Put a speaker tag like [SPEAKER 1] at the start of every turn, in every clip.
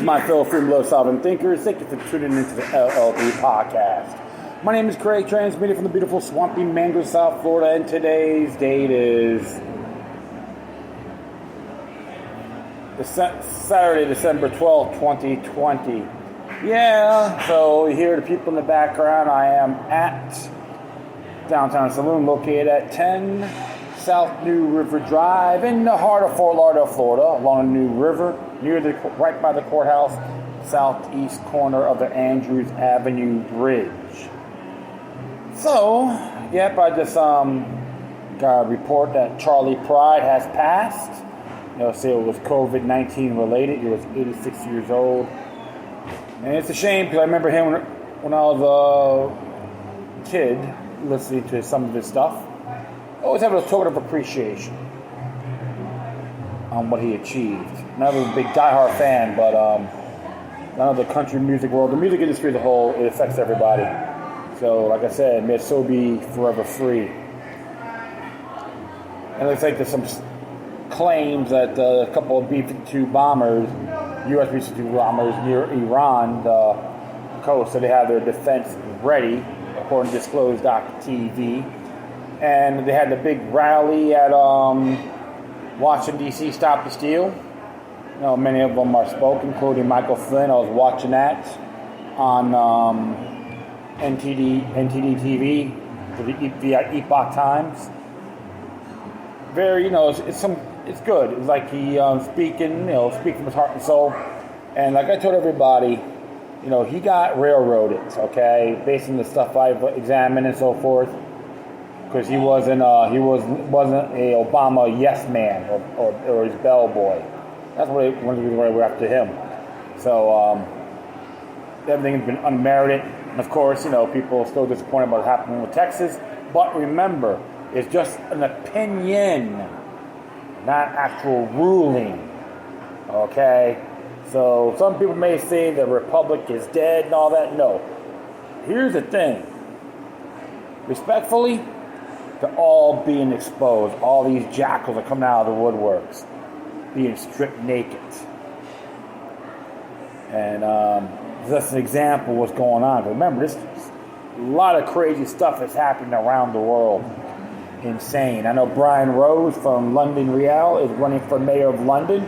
[SPEAKER 1] my fellow freedom-love-solving thinkers. Thank you for tuning into the LLD podcast. My name is Craig, transmitting from the beautiful swampy Mango, South Florida, and today's date is Saturday, December 12th, 2020. Yeah, so you hear the people in the background. I am at Downtown Saloon, located at 10 South New River Drive in the heart of Fort Lauderdale, Florida, along the New River, right by the courthouse, southeast corner of the Andrews Avenue Bridge. So, yep, I just got a report that Charlie Pride has passed. They'll say it was COVID-19 related. He was 86 years old. And it's a shame because I remember him when I was a kid, listening to some of his stuff. I always have a token of appreciation on what he achieved. Not a big diehard fan, but none of the country music world, the music industry as a whole, it affects everybody. So, like I said, may it so be forever free. And it looks like there's some claims that a couple of B-52 bombers, U.S. B-52 bombers near Iran, the coast, so they have their defense ready, according to disclosed.tv. And they had the big rally at Washington, D.C., Stop the Steal. You know, many of them are spoke, including Michael Flynn. I was watching that on NTD TV, via Epoch Times. Very, it's good. It's like he speaking from his heart and soul. And like I told everybody, he got railroaded, okay, based on the stuff I've examined and so forth, because he wasn't a Obama yes man or his bellboy. That's one of the reasons why we're after him. So everything's been unmerited, and of course, people are still disappointed about what happened with Texas. But remember, it's just an opinion, not actual ruling. Okay. So some people may say the republic is dead and all that. No. Here's the thing. Respectfully, they're all being exposed. All these jackals are coming out of the woodworks, being stripped naked. And just an example of what's going on. Remember, a lot of crazy stuff is happening around the world. Insane. I know Brian Rose from London Real is running for mayor of London.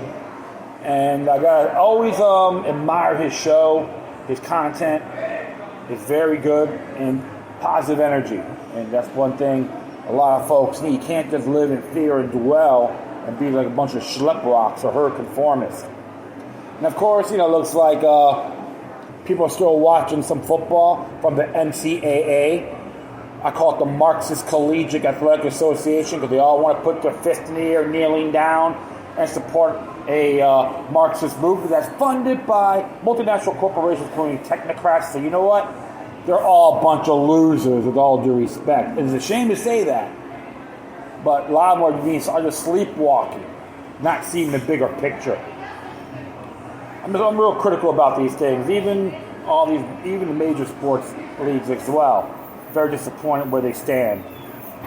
[SPEAKER 1] And I always admire his show. His content is very good and positive energy. And that's one thing a lot of folks need. You can't just live in fear and dwell and be like a bunch of schlep rocks or herd conformists. And of course, it looks like people are still watching some football from the NCAA. I call it the Marxist Collegiate Athletic Association because they all want to put their fist in the air, kneeling down, and support a Marxist movement that's funded by multinational corporations, including TeknoAxe. So you know what? They're all a bunch of losers, with all due respect. It's a shame to say that, but a lot of them are just sleepwalking, not seeing the bigger picture. I'm real critical about these things, even the major sports leagues as well. Very disappointed where they stand.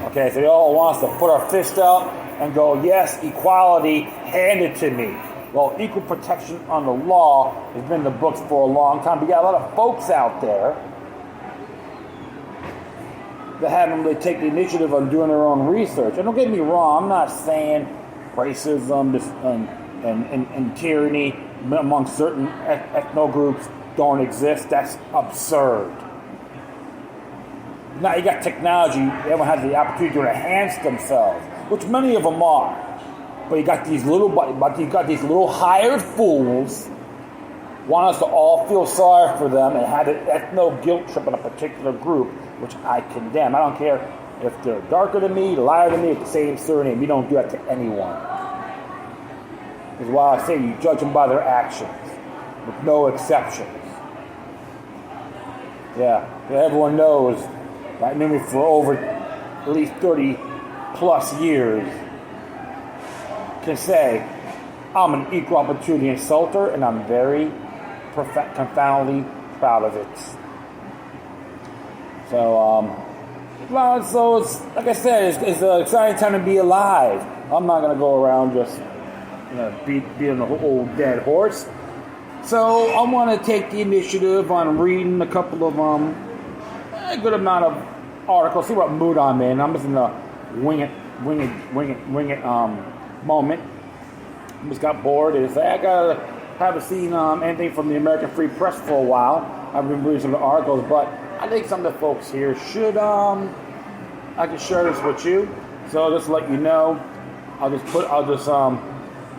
[SPEAKER 1] Okay, so they all want us to put our fist out and go, yes, equality, hand it to me. Well, equal protection on the law has been in the books for a long time. We got a lot of folks out there that haven't really taken the initiative on doing their own research. And don't get me wrong, I'm not saying racism and tyranny among certain ethno groups don't exist. That's absurd. Now you got technology, everyone has the opportunity to enhance themselves, which many of them are. But you got these little hired fools want us to all feel sorry for them and have an ethno guilt trip on a particular group, which I condemn. I don't care if they're darker than me, lighter than me, with the same surname. We don't do that to anyone. This is why I say you judge them by their actions, with no exceptions. Yeah, everyone knows. I knew me for over at least 30 plus years. Can say I'm an equal opportunity insulter, and I'm very confoundedly proud of it. So it's like I said, it's an exciting time to be alive. I'm not gonna go around just beating the old dead horse. So I want to take the initiative on reading a couple of a good amount of articles. See what mood I'm in. I'm just in a wing it moment. I just got bored and I haven't seen anything from the American Free Press for a while. I've been reading some of the articles, but I think some of the folks here should I can share this with you. So just to let you know, I'll just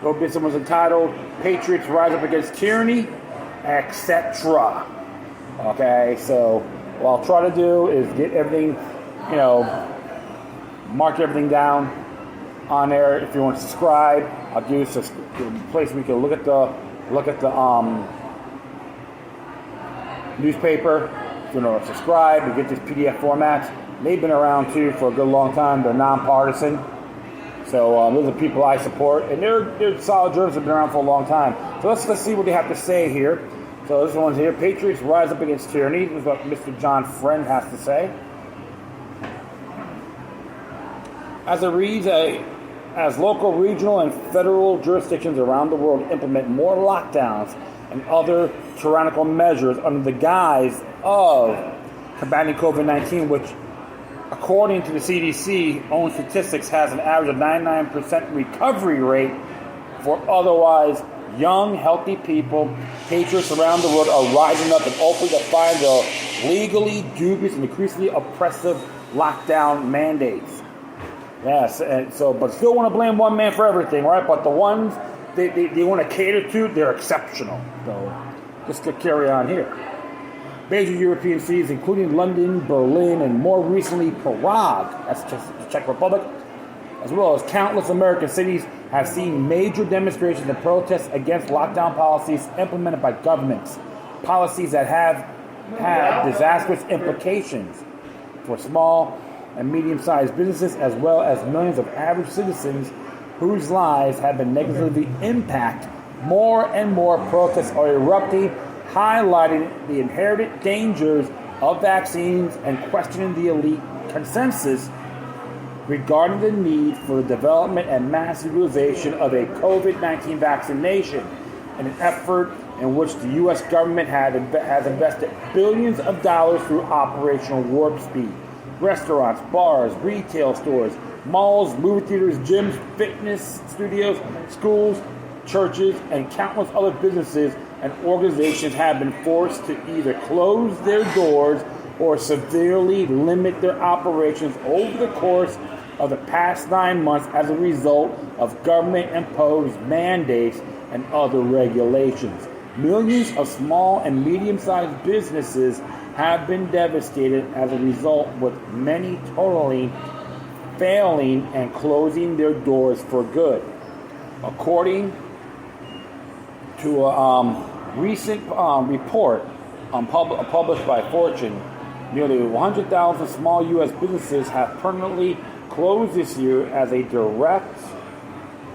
[SPEAKER 1] go get someone's entitled Patriots Rise Up Against Tyranny, etc. Okay, so what I'll try to do is get everything, mark everything down on there. If you want to subscribe, I'll give you a place where you can look at the newspaper. If you want to subscribe, you get this PDF formats. They've been around too for a good long time. They're nonpartisan. So those are people I support, and they're solid journalists have been around for a long time. So let's see what they have to say here. So this one's here: Patriots Rise Up Against Tyranny. This is what Mr. John Friend has to say. As it reads, as local, regional, and federal jurisdictions around the world implement more lockdowns and other tyrannical measures under the guise of combating COVID-19, which, according to the CDC, own statistics, has an average of 99% recovery rate for otherwise young, healthy people. Patriots around the world are rising up and openly defying the legally dubious and increasingly oppressive lockdown mandates. Yes, and so, but still want to blame one man for everything, right? But the ones they want to cater to, they're exceptional. So just to carry on here. Major European cities, including London, Berlin, and more recently Prague, that's the Czech Republic, as well as countless American cities, have seen major demonstrations and protests against lockdown policies implemented by governments. Policies that have had disastrous implications for small and medium-sized businesses, as well as millions of average citizens whose lives have been negatively impacted. More and more protests are erupting, highlighting the inherent dangers of vaccines and questioning the elite consensus regarding the need for the development and mass utilization of a COVID-19 vaccination, in an effort in which the U.S. government has invested billions of dollars through Operational Warp Speed. Restaurants, bars, retail stores, malls, movie theaters, gyms, fitness studios, schools, churches, and countless other businesses and organizations have been forced to either close their doors or severely limit their operations over the course of the past 9 months as a result of government-imposed mandates and other regulations. Millions of small and medium-sized businesses have been devastated as a result, with many totally failing and closing their doors for good. According to a recent report published by Fortune, nearly 100,000 small U.S. businesses have permanently closed this year as a direct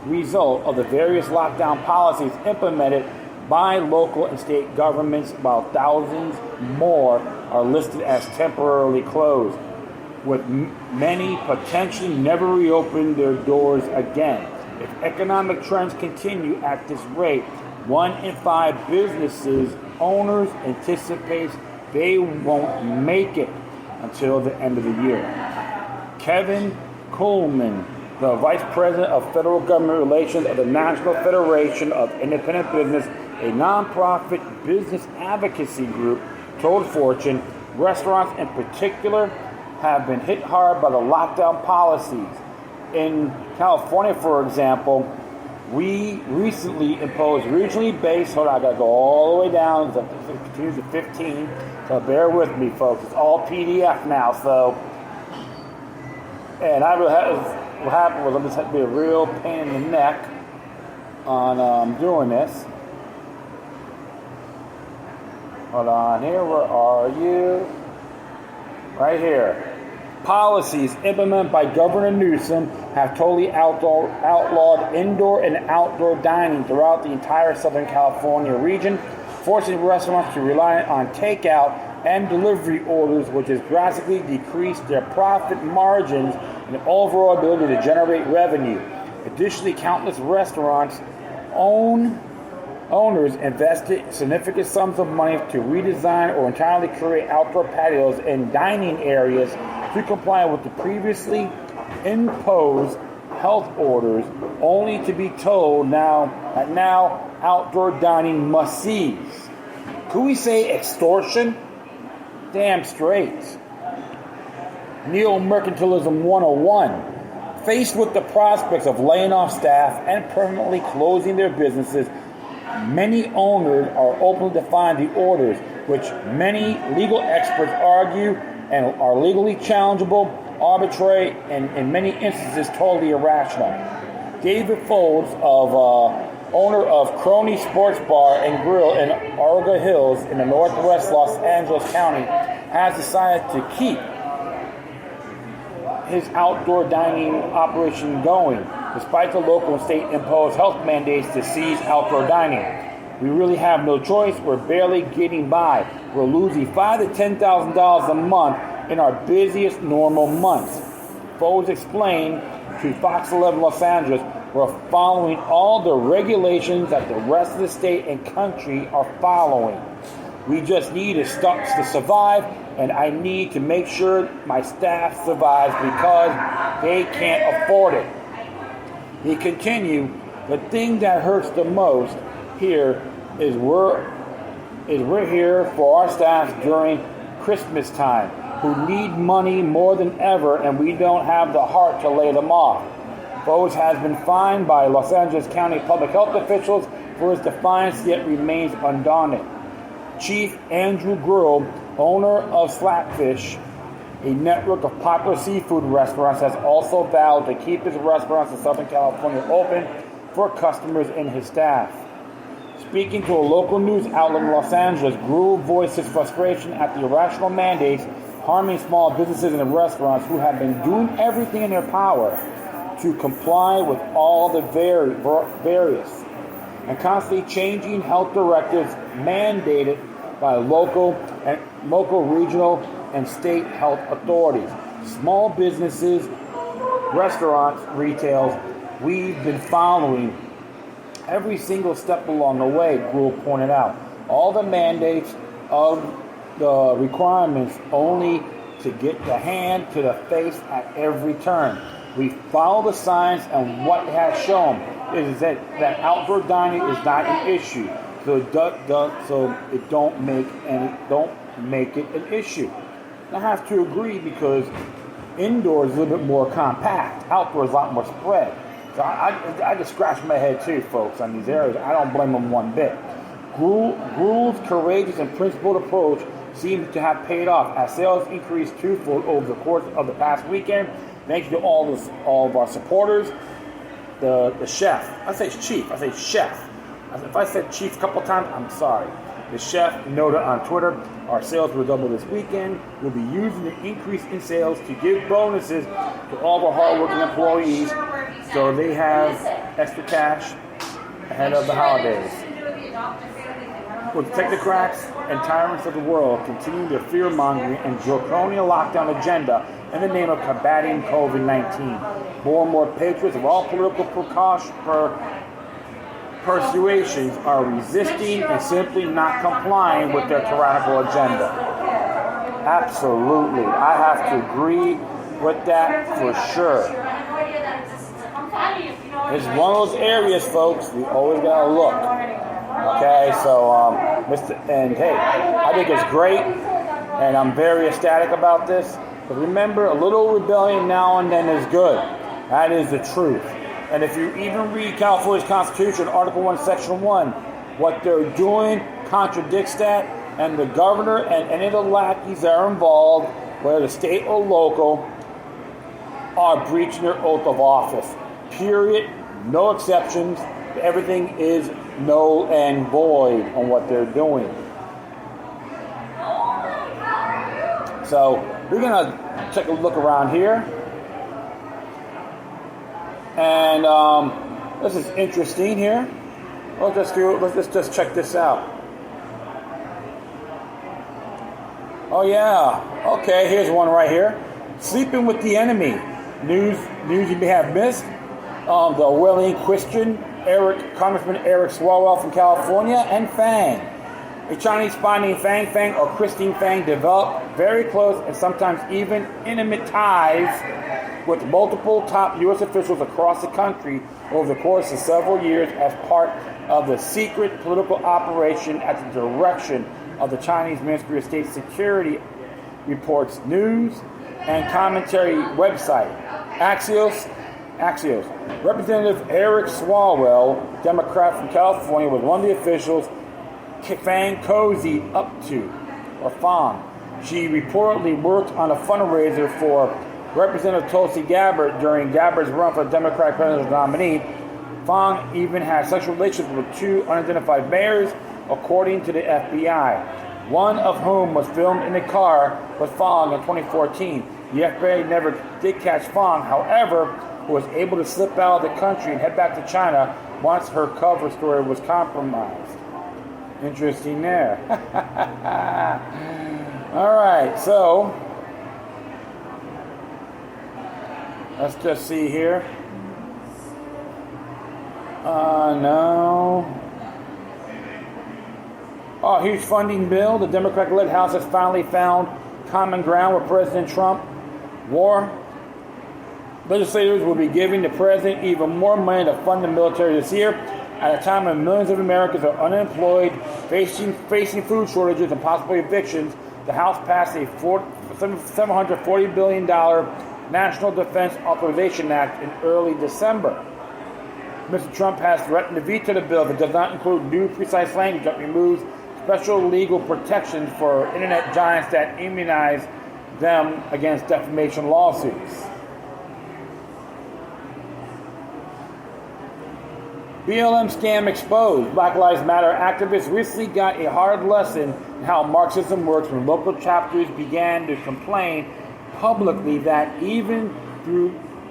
[SPEAKER 1] result of the various lockdown policies implemented by local and state governments, while thousands more are listed as temporarily closed, with many potentially never reopen their doors again. If economic trends continue at this rate, 1 in 5 businesses owners anticipates they won't make it until the end of the year. Kevin Coleman, the Vice President of Federal Government Relations of the National Federation of Independent Business, a nonprofit business advocacy group, told Fortune restaurants in particular have been hit hard by the lockdown policies. In California, for example, we recently imposed regionally based, hold on, I gotta go all the way down, it continues to 15, so bear with me, folks. It's all PDF now, so, and what happened was I just had to be a real pain in the neck on doing this. Hold on here, where are you? Right here. Policies implemented by Governor Newsom have totally outlawed indoor and outdoor dining throughout the entire Southern California region, forcing restaurants to rely on takeout and delivery orders, which has drastically decreased their profit margins and overall ability to generate revenue. Additionally, countless restaurants own owners invested significant sums of money to redesign or entirely create outdoor patios and dining areas to comply with the previously imposed health orders, only to be told now outdoor dining must cease. Could we say extortion? Damn straight. Neo-mercantilism 101. Faced with the prospects of laying off staff and permanently closing their businesses, many owners are open to defying the orders, which many legal experts argue and are legally challengeable, arbitrary, and in many instances totally irrational. David Folds, owner of Crony Sports Bar and Grill in Arga Hills in the northwest Los Angeles County, has decided to keep his outdoor dining operation going, despite the local and state imposed health mandates to cease outdoor dining. We really have no choice. We're barely getting by. We're losing $5,000 to $10,000 a month in our busiest normal months. Folds explained to Fox 11 Los Angeles, we're following all the regulations that the rest of the state and country are following. We just need to survive, and I need to make sure my staff survives because they can't afford it. He continued, the thing that hurts the most here is we're here for our staff during Christmas time, who need money more than ever, and we don't have the heart to lay them off. Folds has been fined by Los Angeles County public health officials for his defiance, yet remains undaunted. Chief Andrew Grill, owner of Slapfish, a network of popular seafood restaurants, has also vowed to keep his restaurants in Southern California open for customers and his staff. Speaking to a local news outlet in Los Angeles, Grill voiced his frustration at the irrational mandates harming small businesses and restaurants who have been doing everything in their power to comply with all the various and constantly changing health directives mandated by local, regional, and state health authorities. Small businesses, restaurants, retails, we've been following every single step along the way, Gruhl pointed out. All the mandates of the requirements only to get the hand to the face at every turn. We follow the science, and what it has shown is that outdoor dining is not an issue. So it don't make it an issue. I have to agree, because indoor is a little bit more compact. Outdoor is a lot more spread. So I just scratch my head too, folks, on these areas. I don't blame them one bit. Gruhl's courageous and principled approach seems to have paid off as sales increased twofold over the course of the past weekend. Thanks to all of our supporters. The chef, I say chef. If I said chief a couple times, I'm sorry. The chef noted on Twitter, our sales will double this weekend. We'll be using the increase in sales to give bonuses to all of our hardworking employees so they have extra cash ahead of the holidays. With TeknoAxe and tyrants of the world continuing their fear-mongering and draconian lockdown agenda in the name of combating COVID-19, more and more patriots of all political persuasions are resisting and simply not complying with their tyrannical agenda. Absolutely. I have to agree with that for sure. It's one of those areas, folks, we always gotta look. Okay, so, I think it's great, and I'm very ecstatic about this. But remember, a little rebellion now and then is good. That is the truth. And if you even read California's Constitution, Article 1, Section 1, what they're doing contradicts that, and the governor and any of the lackeys that are involved, whether the state or local, are breaching their oath of office. Period. No exceptions. Everything is null and void on what they're doing. So we're gonna take a look around here, and this is interesting here. Let's just check this out. Oh yeah, okay. Here's one right here. Sleeping with the enemy. News you may have missed. The Orwellian Christian Congressman Eric Swalwell from California, and Fang. A Chinese spy named Fang or Christine Fang developed very close and sometimes even intimate ties with multiple top U.S. officials across the country over the course of several years as part of the secret political operation at the direction of the Chinese Ministry of State Security, reports news and commentary website Axios. Representative Eric Swalwell, Democrat from California, was one of the officials Fang cozied up to, or Fang. She reportedly worked on a fundraiser for Representative Tulsi Gabbard during Gabbard's run for the Democratic presidential nominee. Fang even had sexual relations with two unidentified mayors, according to the FBI, one of whom was filmed in a car with Fang in 2014. The FBI never did catch Fang, however, was able to slip out of the country and head back to China once her cover story was compromised. Interesting there. All right, so let's just see here. No. Oh, huge funding bill. The Democratic-led House has finally found common ground with President Trump. Legislators will be giving the president even more money to fund the military this year, at a time when millions of Americans are unemployed, facing food shortages and possible evictions. The House passed a $740 billion National Defense Authorization Act in early December. Mr. Trump has threatened to veto the bill that does not include new precise language that removes special legal protections for internet giants that immunize them against defamation lawsuits. BLM Scam Exposed. Black Lives Matter activists recently got a hard lesson in how Marxism works when local chapters began to complain publicly that even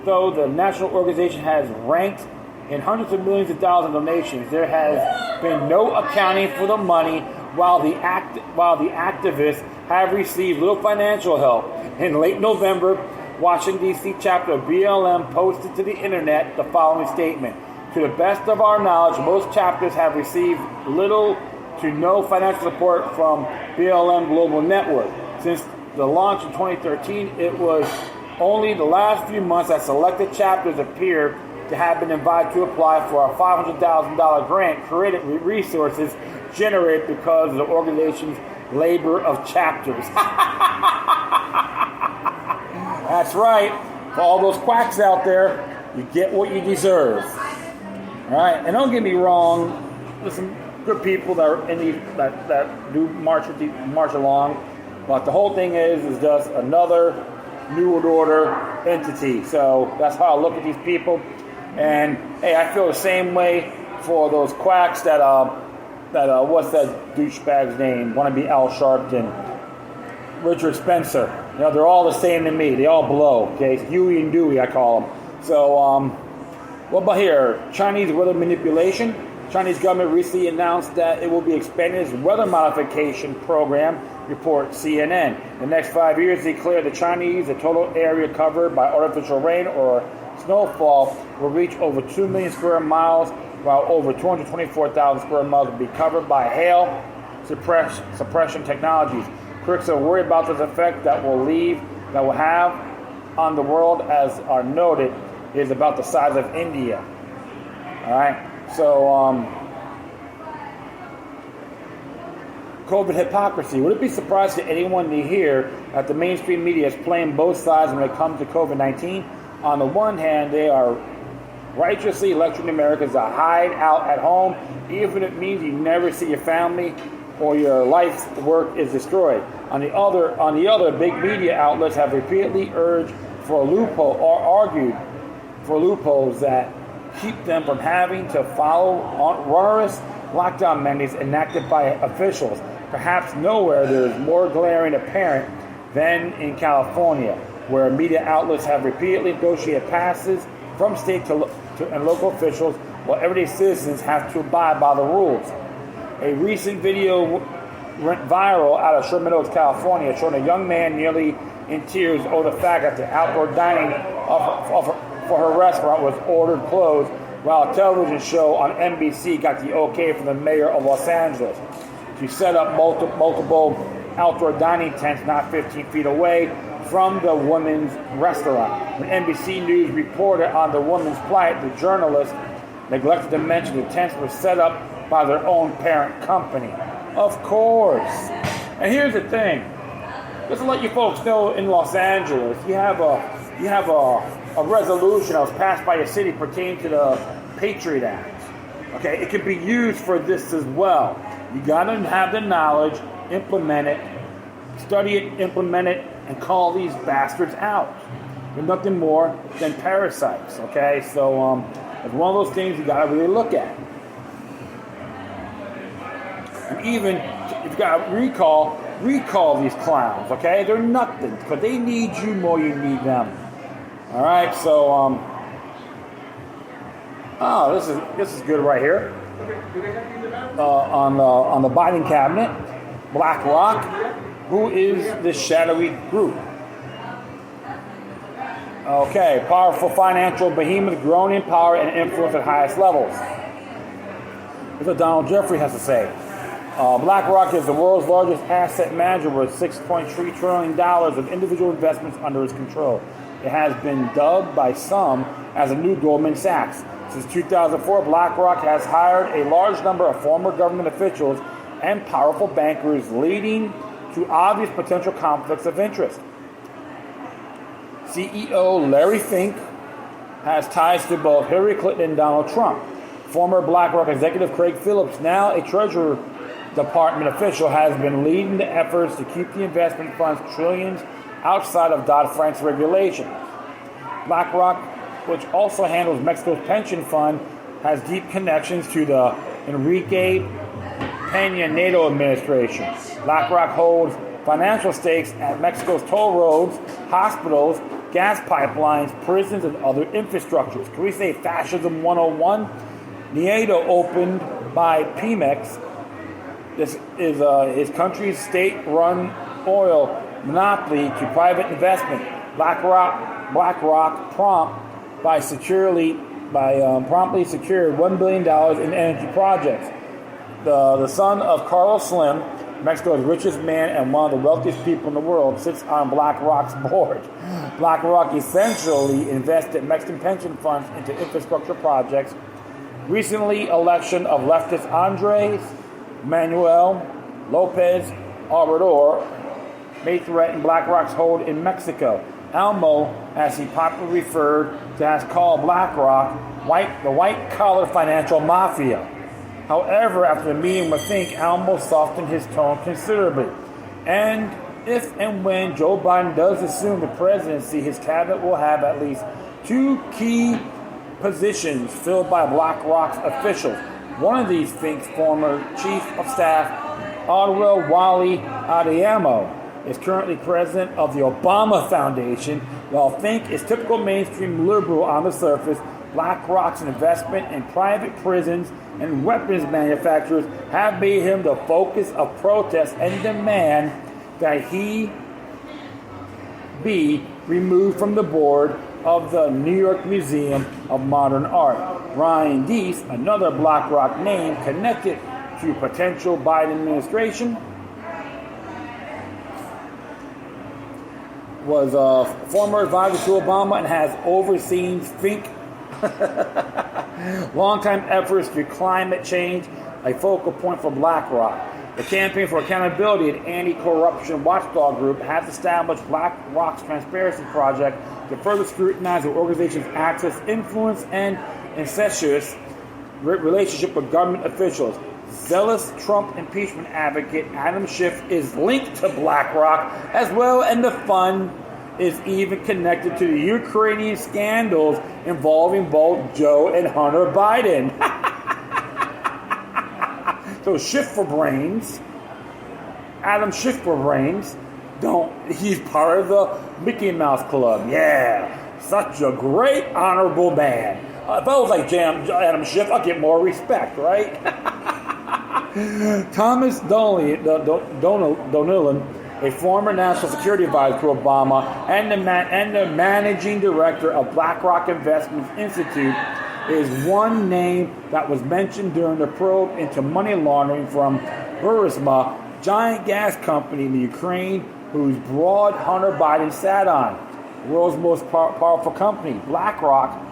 [SPEAKER 1] though the national organization has ranked in hundreds of millions of dollars in donations, there has been no accounting for the money, while the activists have received little financial help. In late November, Washington, D.C. chapter of BLM posted to the internet the following statement. To the best of our knowledge, most chapters have received little to no financial support from BLM Global Network. Since the launch in 2013, it was only the last few months that selected chapters appear to have been invited to apply for a $500,000 grant created with resources generated because of the organization's labor of chapters. That's right. For all those quacks out there, you get what you deserve. All right, and don't get me wrong. There's some good people that are in these that do march along, but the whole thing is just another New World Order entity. So that's how I look at these people. And hey, I feel the same way for those quacks that what's that douchebag's name? Want to be Al Sharpton, Richard Spencer. You know, they're all the same to me. They all blow. Okay, it's Huey and Dewey, I call them. So what about here? Chinese weather manipulation. Chinese government recently announced that it will be expanding its weather modification program, reports CNN. In the next 5 years, declared the Chinese, the total area covered by artificial rain or snowfall will reach over 2 million square miles, while over 224,000 square miles will be covered by hail suppression technologies. Critics are worried about this effect that will have on the world, as are noted, is about the size of India. All right, so COVID hypocrisy. Would it be surprising to anyone to hear that the mainstream media is playing both sides when it comes to COVID-19? On the one hand, they are righteously lecturing Americans to hide out at home, even if it means you never see your family or your life's work is destroyed. On the other, big media outlets have repeatedly urged for a loophole or argued for loopholes that keep them from having to follow onerous lockdown mandates enacted by officials. Perhaps nowhere there is more glaring apparent than in California, where media outlets have repeatedly negotiated passes from state and local officials, while everyday citizens have to abide by the rules. A recent video went viral out of Sherman Oaks, California, showing a young man nearly in tears over the fact that the outdoor dining for her restaurant was ordered closed while a television show on NBC got the okay from the mayor of Los Angeles to set up multiple outdoor dining tents not 15 feet away from the women's restaurant. When NBC News reported on the woman's plight, the journalist neglected to mention the tents were set up by their own parent company. Of course. And here's the thing. Just to let you folks know, in Los Angeles, you have a resolution that was passed by a city pertaining to the Patriot Act. Okay, it can be used for this as well. You gotta have the knowledge, implement it, study it, implement it, and call these bastards out. They're nothing more than parasites. Okay, so it's one of those things you gotta really look at. And even if you gotta recall these clowns. Okay, they're nothing because they need you more than you need them. All right, so this is good right here. On the Biden cabinet, BlackRock, who is the Shadowy group. Okay, powerful financial behemoth growing in power and influence at highest levels. Here's what Donald Jeffrey has to say. BlackRock is the world's largest asset manager with $6.3 trillion of individual investments under its control. It has been dubbed by some as a new Goldman Sachs. Since 2004, BlackRock has hired a large number of former government officials and powerful bankers, leading to obvious potential conflicts of interest. CEO Larry Fink has ties to both Hillary Clinton and Donald Trump. Former BlackRock executive Craig Phillips, now a Treasury Department official, has been leading the efforts to keep the investment funds trillions outside of Dodd-Frank's regulations. BlackRock, which also handles Mexico's pension fund, has deep connections to the Enrique Peña Nieto administration. BlackRock holds financial stakes at Mexico's toll roads, hospitals, gas pipelines, prisons, and other infrastructures. Can we say fascism 101? Nieto, opened by Pemex. This is his country's state-run oil monopoly to private investment. BlackRock promptly secured $1 billion in energy projects. The son of Carlos Slim, Mexico's richest man and one of the wealthiest people in the world, sits on BlackRock's board. BlackRock essentially invested Mexican pension funds into infrastructure projects. Recently, election of leftist Andres Manuel Lopez Obrador may threaten BlackRock's hold in Mexico. Almo, as he popularly referred to, has called BlackRock the white-collar financial mafia. However, after the meeting with Fink, Almo softened his tone considerably. And if and when Joe Biden does assume the presidency, his cabinet will have at least two key positions filled by BlackRock's officials. One of these, Fink's former chief of staff, Adwell Wally Adeyemo, is currently president of the Obama Foundation. While Fink is typical mainstream liberal on the surface, BlackRock's investment in private prisons and weapons manufacturers have made him the focus of protests and demand that he be removed from the board of the New York Museum of Modern Art. Ryan Deese, another BlackRock name connected to potential Biden administration, was a former advisor to Obama and has overseen Fink longtime efforts to climate change, a focal point for BlackRock. The Campaign for Accountability, an anti-corruption watchdog group, has established BlackRock's Transparency Project to further scrutinize the organization's access, influence, and incestuous relationship with government officials. Zealous Trump impeachment advocate Adam Schiff is linked to BlackRock as well, and the fund is even connected to the Ukrainian scandals involving both Joe and Hunter Biden. So Schiff for brains, Adam Schiff for brains, he's part of the Mickey Mouse Club. Yeah, such a great, honorable man. If I was like Adam Schiff, I'd get more respect, right? Thomas Donilon, a former national security advisor to Obama and the managing director of BlackRock Investments Institute, is one name that was mentioned during the probe into money laundering from Burisma, giant gas company in the Ukraine, whose broad Hunter Biden sat on. The world's most powerful company, BlackRock,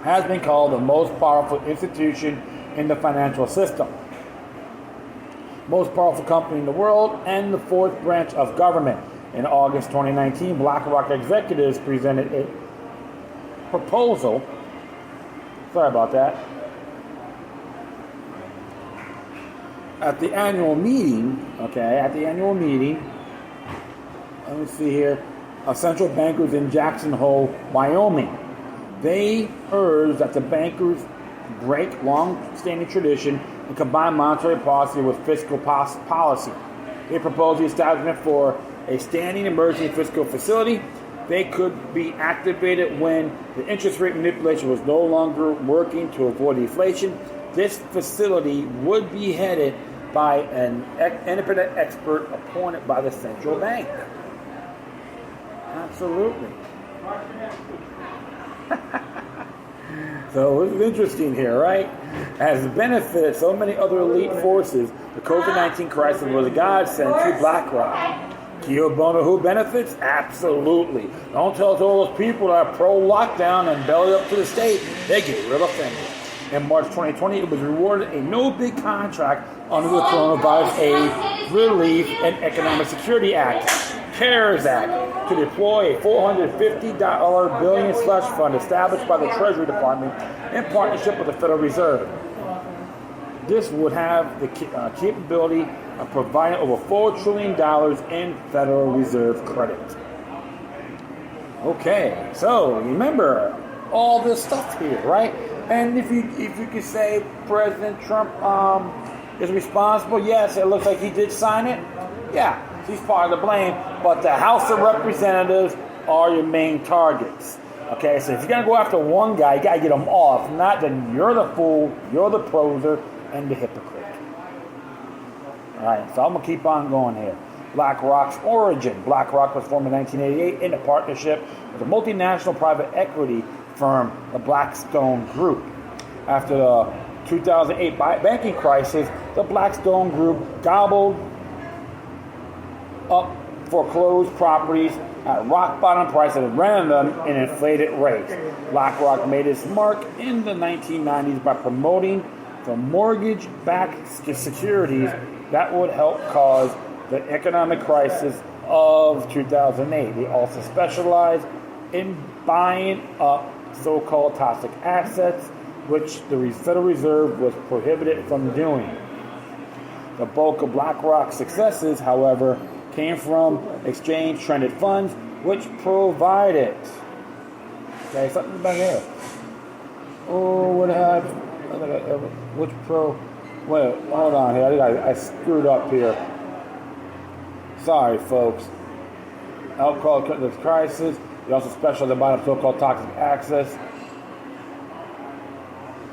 [SPEAKER 1] has been called the most powerful institution in the financial system, most powerful company in the world, and the fourth branch of government. In August 2019, BlackRock executives presented a proposal. Sorry about that. At the annual meeting, let me see here, of central bankers in Jackson Hole, Wyoming. They urged that the bankers break long-standing tradition and combine monetary policy with fiscal policy. They proposed the establishment for a standing emergency fiscal facility. They could be activated when the interest rate manipulation was no longer working to avoid inflation. This facility would be headed by an independent expert appointed by the central bank. Absolutely. So it's interesting here, right? As benefited so many other elite forces, the COVID-19 crisis was a godsend to BlackRock. Keo Bono, who benefits? Absolutely. Don't tell all those people that are pro-lockdown and belly up to the state. They get real offended. In March 2020, it was awarded a no-bid contract under the Coronavirus Aid, Relief, and Economic Security Act, CARES Act, to deploy a $450 billion slush fund established by the Treasury Department in partnership with the Federal Reserve. This would have the capability of providing over $4 trillion in Federal Reserve credit. Okay, so remember all this stuff here, right? And if you could say President Trump is responsible, yes, it looks like he did sign it. Yeah, he's part of the blame, but the House of Representatives are your main targets. Okay, so if you're going to go after one guy, you got to get him off. Not then you're the fool, you're the poser, and the hypocrite. All right, so I'm going to keep on going here. BlackRock's origin. BlackRock was formed in 1988 in a partnership with a multinational private equity firm, the Blackstone Group. After the 2008 banking crisis, the Blackstone Group gobbled up foreclosed properties at rock bottom prices and rented them in inflated rates. BlackRock made its mark in the 1990s by promoting the mortgage-backed securities that would help cause the economic crisis of 2008. They also specialized in buying up so-called toxic assets, which the Federal Reserve was prohibited from doing. The bulk of BlackRock's successes, however, came from exchange-traded funds, which provided. Okay, something about here. Oh, what happened? Which pro? Wait, hold on here. I think I screwed up here. Sorry, folks. Alcohol the crisis. They also specialize in buying so-called toxic assets.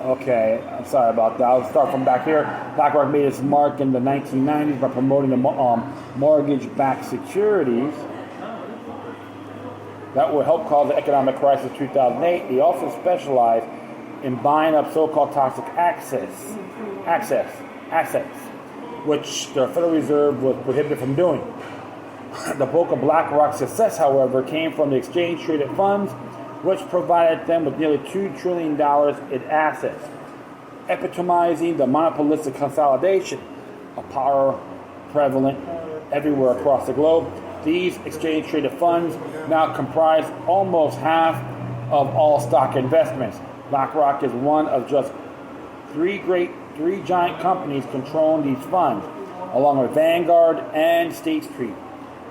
[SPEAKER 1] Okay, I'm sorry about that. I'll start from back here. BlackRock made its mark in the 1990s by promoting the mortgage-backed securities that would help cause the economic crisis of 2008. They also specialized in buying up so-called toxic assets, which the Federal Reserve was prohibited from doing. The bulk of BlackRock's success, however, came from the exchange-traded funds, which provided them with nearly $2 trillion in assets, epitomizing the monopolistic consolidation of power prevalent everywhere across the globe. These exchange-traded funds now comprise almost half of all stock investments. BlackRock is one of just three giant companies controlling these funds, along with Vanguard and State Street.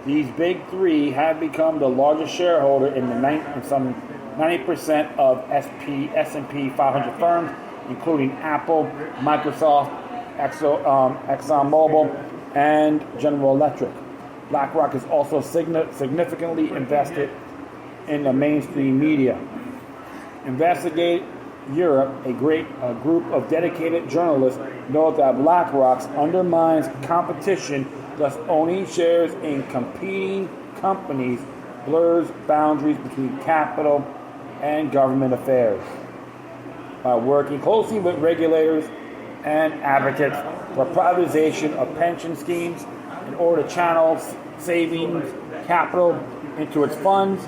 [SPEAKER 1] These big three have become the largest shareholder in some 90% of S&P 500 firms, including Apple, Microsoft, ExxonMobil, and General Electric. BlackRock is also significantly invested in the mainstream media. Investigate Europe, a group of dedicated journalists, note that BlackRock undermines competition, thus owning shares in competing companies blurs boundaries between capital and government affairs. by working closely with regulators and advocates for privatization of pension schemes in order to channel savings capital into its funds.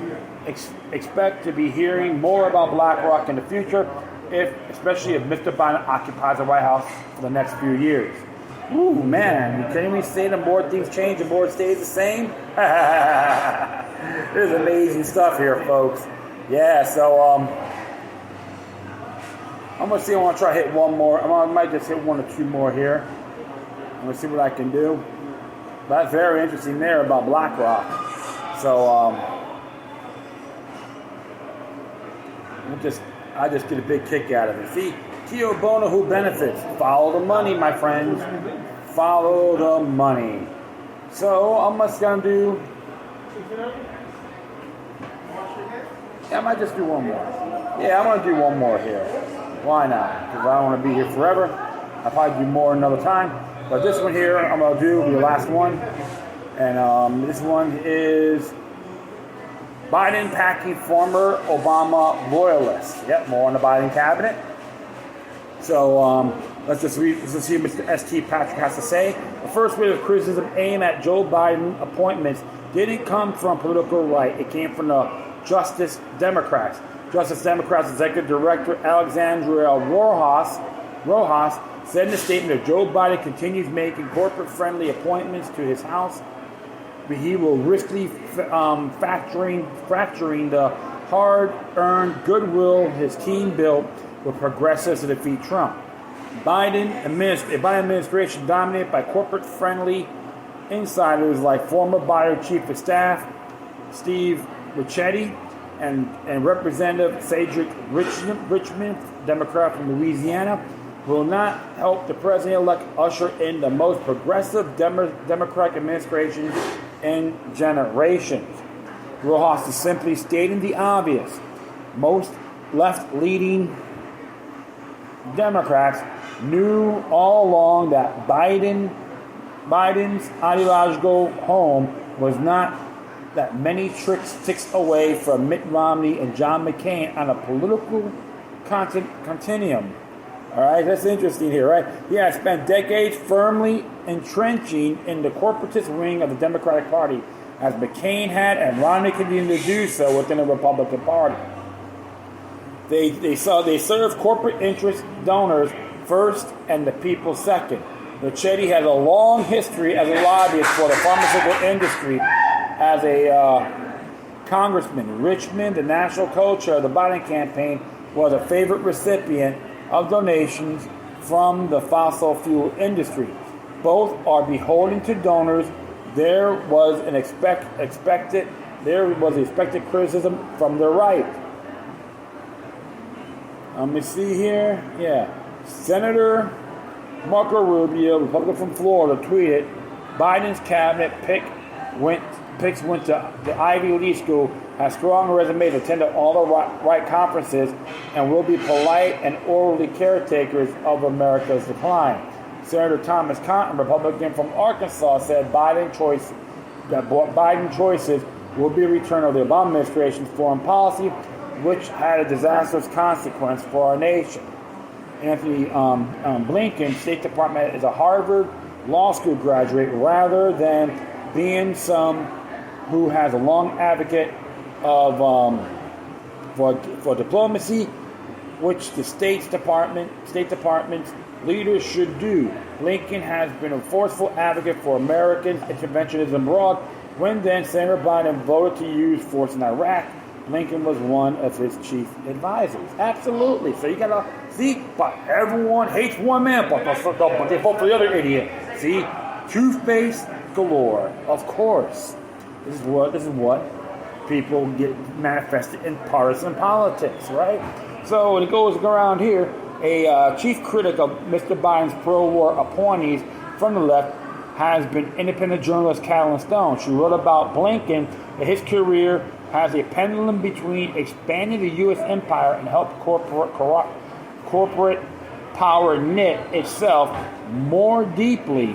[SPEAKER 1] Expect to be hearing more about BlackRock in the future, especially if Mr. Biden occupies the White House for the next few years. Ooh, man, you can't even say the more things change, the more it stays the same. There's amazing stuff here, folks. Yeah, so I'm going to see. I want to try to hit one more. I might just hit one or two more here. I'm going to see what I can do. But that's very interesting there about BlackRock. So I just get a big kick out of it. See, Tio Bono, who benefits? Follow the money, my friends. Follow the money. So I'm just going to do... I might just do one more. Yeah, I'm going to do one more here. Why not? Because I don't want to be here forever. I'll probably do more another time. But this one here, I'm going to do the last one. And this one is Biden packing former Obama loyalists. Yep, more on the Biden cabinet. So let's just see what Mr. S.T. Patrick has to say. The first wave of criticism aimed at Joe Biden appointments didn't come from political right. It came from the Justice Democrats. Justice Democrats Executive Director Alexandria Rojas said in a statement that Joe Biden continues making corporate-friendly appointments to his House, but he will risk fracturing the hard-earned goodwill his team built with progressives to defeat Trump. Biden administration dominated by corporate-friendly insiders like former Biden Chief of Staff Steve Ricchetti and Representative Cedric Richmond, Democrat from Louisiana, will not help the president-elect usher in the most progressive Democratic administration in generations. Rojas is simply stating the obvious. Most left-leaning Democrats knew all along that Biden's ideological home was not that many ticks away from Mitt Romney and John McCain on a political continuum. All right, that's interesting here, right? He has spent decades firmly entrenching in the corporatist wing of the Democratic Party, as McCain had, and Romney continued to do so within the Republican Party. They serve corporate interest donors first and the people second. Ricchetti has a long history as a lobbyist for the pharmaceutical industry. As a congressman, Richmond, the national co-chair of the Biden campaign, was a favorite recipient of donations from the fossil fuel industry. Both are beholden to donors. There was expected criticism from the right. Let me see here. Yeah, Senator Marco Rubio, Republican from Florida, tweeted, "Biden's cabinet picks went to the Ivy League school, has strong resumes, attended all the right conferences, and will be polite and orderly caretakers of America's decline." Senator Thomas Cotton, Republican from Arkansas, said Biden choices will be a return of the Obama administration's foreign policy, which had a disastrous consequence for our nation. Anthony Blinken, State Department, is a Harvard Law School graduate rather than being some who has a long advocate of for diplomacy, which the State Department's leaders should do. Blinken has been a forceful advocate for American interventionism abroad. When then Senator Biden voted to use force in Iraq, Blinken was one of his chief advisors. Absolutely. So you gotta see, but everyone hates one man, but they vote for the other idiot. See, two-face galore. Of course, this is what people get manifested in partisan politics, right? So when it goes around here, a chief critic of Mr. Biden's pro-war appointees from the left has been independent journalist Catalin Stone. She wrote about Blinken that his career has a pendulum between expanding the U.S. empire and help corporate power knit itself more deeply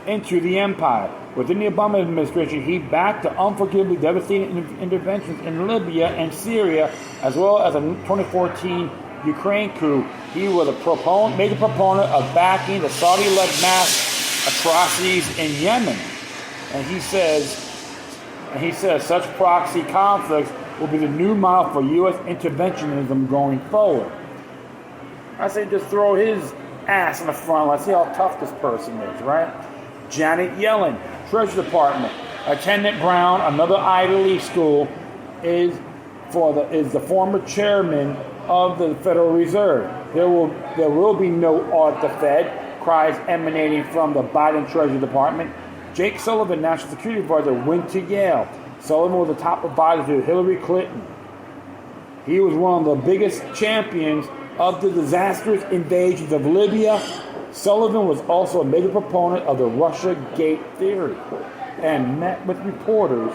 [SPEAKER 1] into the empire. Within the Obama administration, he backed the unforgivably devastating interventions in Libya and Syria, as well as a 2014 Ukraine coup, he was a major proponent of backing the Saudi-led mass atrocities in Yemen. And he says such proxy conflicts will be the new model for U.S. interventionism going forward. I say just throw his ass in the front. Let's see how tough this person is, right? Janet Yellen, Treasury Department. Attendant Brown, another Ivy League school, is the former chairman of the Federal Reserve. There will be no audit the Fed, cries emanating from the Biden Treasury Department. Jake Sullivan, National Security Advisor, went to Yale. Sullivan was the top advisor to Hillary Clinton. He was one of the biggest champions of the disastrous invasions of Libya. Sullivan was also a major proponent of the Russia Gate theory and met with reporters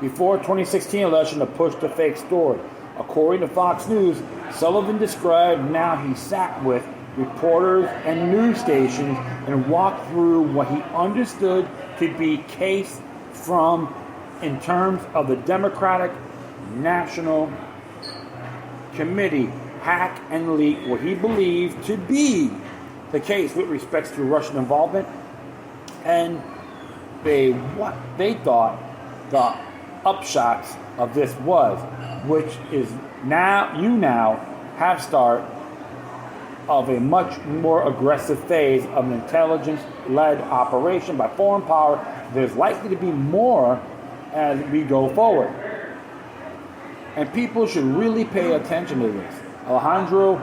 [SPEAKER 1] before 2016 election to push the fake story. According to Fox News, Sullivan described how he sat with reporters and news stations and walked through what he understood to be case from in terms of the Democratic National Committee hack and leak what he believed to be the case with respects to Russian involvement and what they thought the upshots of this was, which is now have start of a much more aggressive phase of an intelligence-led operation by foreign power. There's likely to be more as we go forward. And people should really pay attention to this. Alejandro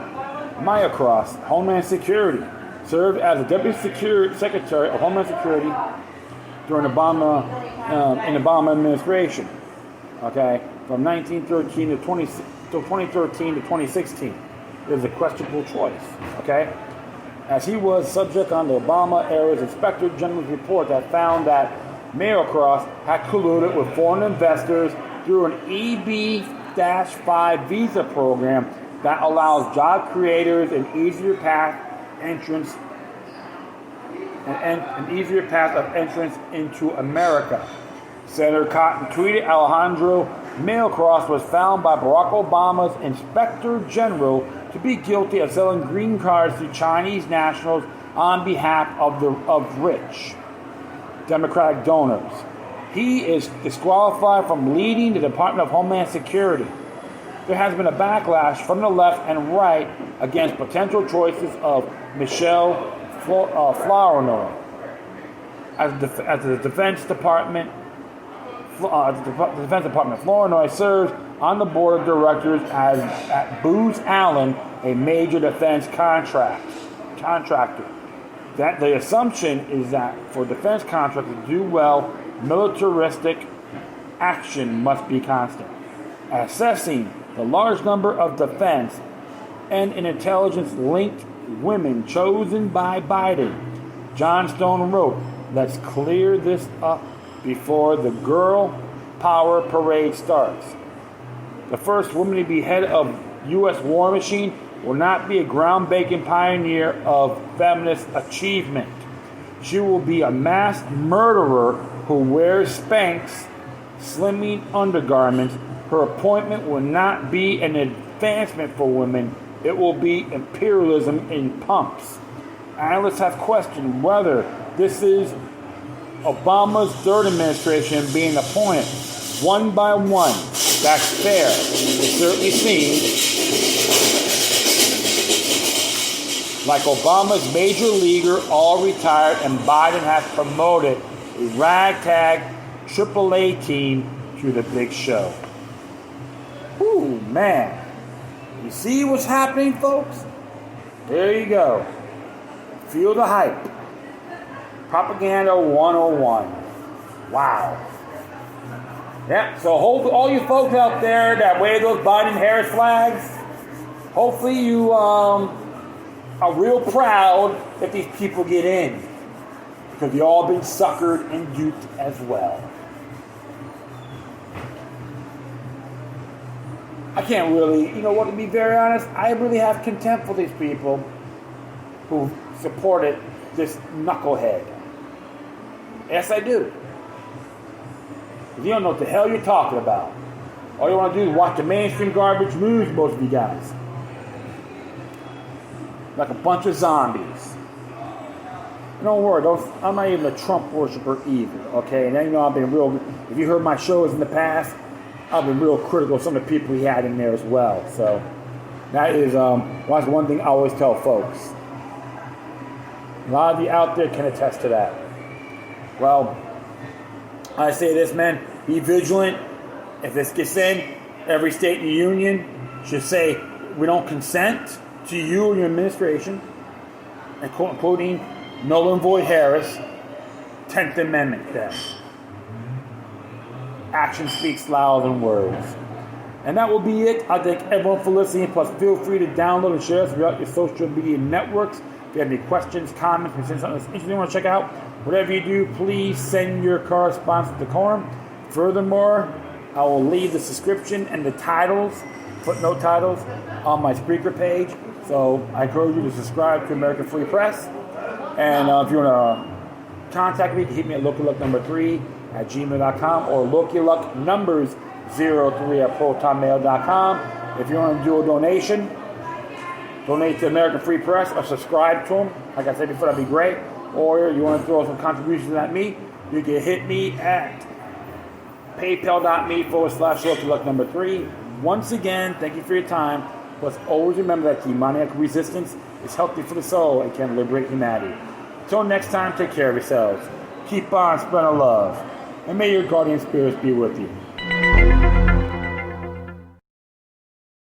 [SPEAKER 1] Mayorkas, Homeland Security, served as the Deputy Secretary of Homeland Security during Obama in the Obama administration. Okay, from 1913 to 2013 to 2016. It was a questionable choice. Okay, as he was subject on the Obama era's Inspector General's report that found that Mayorkas had colluded with foreign investors through an EB-5 visa program that allows job creators an easier path of entrance into America. Senator Cotton tweeted, Alejandro Mayorkas was found by Barack Obama's Inspector General to be guilty of selling green cards to Chinese nationals on behalf of rich Democratic donors. He is disqualified from leading the Department of Homeland Security. There has been a backlash from the left and right against potential choices of Michelle Flournoy as the Defense Department. The Defense Department. Flournoy serves on the board of directors at Booz Allen, a major defense contractor. That the assumption is that for defense contractors to do well, militaristic action must be constant. Assessing the large number of defense and intelligence-linked women chosen by Biden, John Stone wrote, "Let's clear this up before the girl power parade starts. The first woman to be head of U.S. war machine will not be a groundbreaking pioneer of feminist achievement. She will be a mass murderer who wears Spanx, slimming undergarments. Her appointment will not be an advancement for women. It will be imperialism in pumps." Analysts have questioned whether this is Obama's third administration being appointed one by one. That's fair. It certainly seems like Obama's major leaguer all retired and Biden has promoted a ragtag AAA team to the big show. Ooh, man. You see what's happening, folks? There you go. Feel the hype. Propaganda 101. Wow. Yeah, so all you folks out there that wave those Biden-Harris flags, hopefully you are real proud that these people get in. Because they've all been suckered and duped as well. I can't really, to be very honest, I really have contempt for these people who supported this knucklehead. Yes, I do. Because you don't know what the hell you're talking about. All you want to do is watch the mainstream garbage news, most of you guys. like a bunch of zombies. Don't worry, I'm not even a Trump worshiper either, okay? And then, I've been real, if you heard my shows in the past, I've been real critical of some of the people he had in there as well. So, that is that's one thing I always tell folks. A lot of you out there can attest to that. Well, I say this, man, be vigilant. If this gets in, every state in the union should say, we don't consent to you or your administration, including null and void Harris, 10th Amendment then. Action speaks louder than words. And that will be it. I thank everyone for listening. Plus, feel free to download and share us throughout your social media networks. If you have any questions, comments, or something interesting you want to check out, whatever you do, please send your correspondence to Decorum. Furthermore, I will leave the subscription and the titles, footnote titles, on my Spreaker page. So I encourage you to subscribe to American Free Press. And if you want to contact me, hit me at localuck3@gmail.com or localucknumbers03@protonmail.com. If you want to do a donation, donate to American Free Press or subscribe to them. Like I said before, that'd be great. Or you want to throw some contributions at me, you can hit me at paypal.me/localuck3. Once again, thank you for your time. Plus, always remember that demoniac resistance is healthy for the soul and can liberate humanity. Until next time, take care of yourselves. Keep on spreading love. And may your guardian spirits be with you.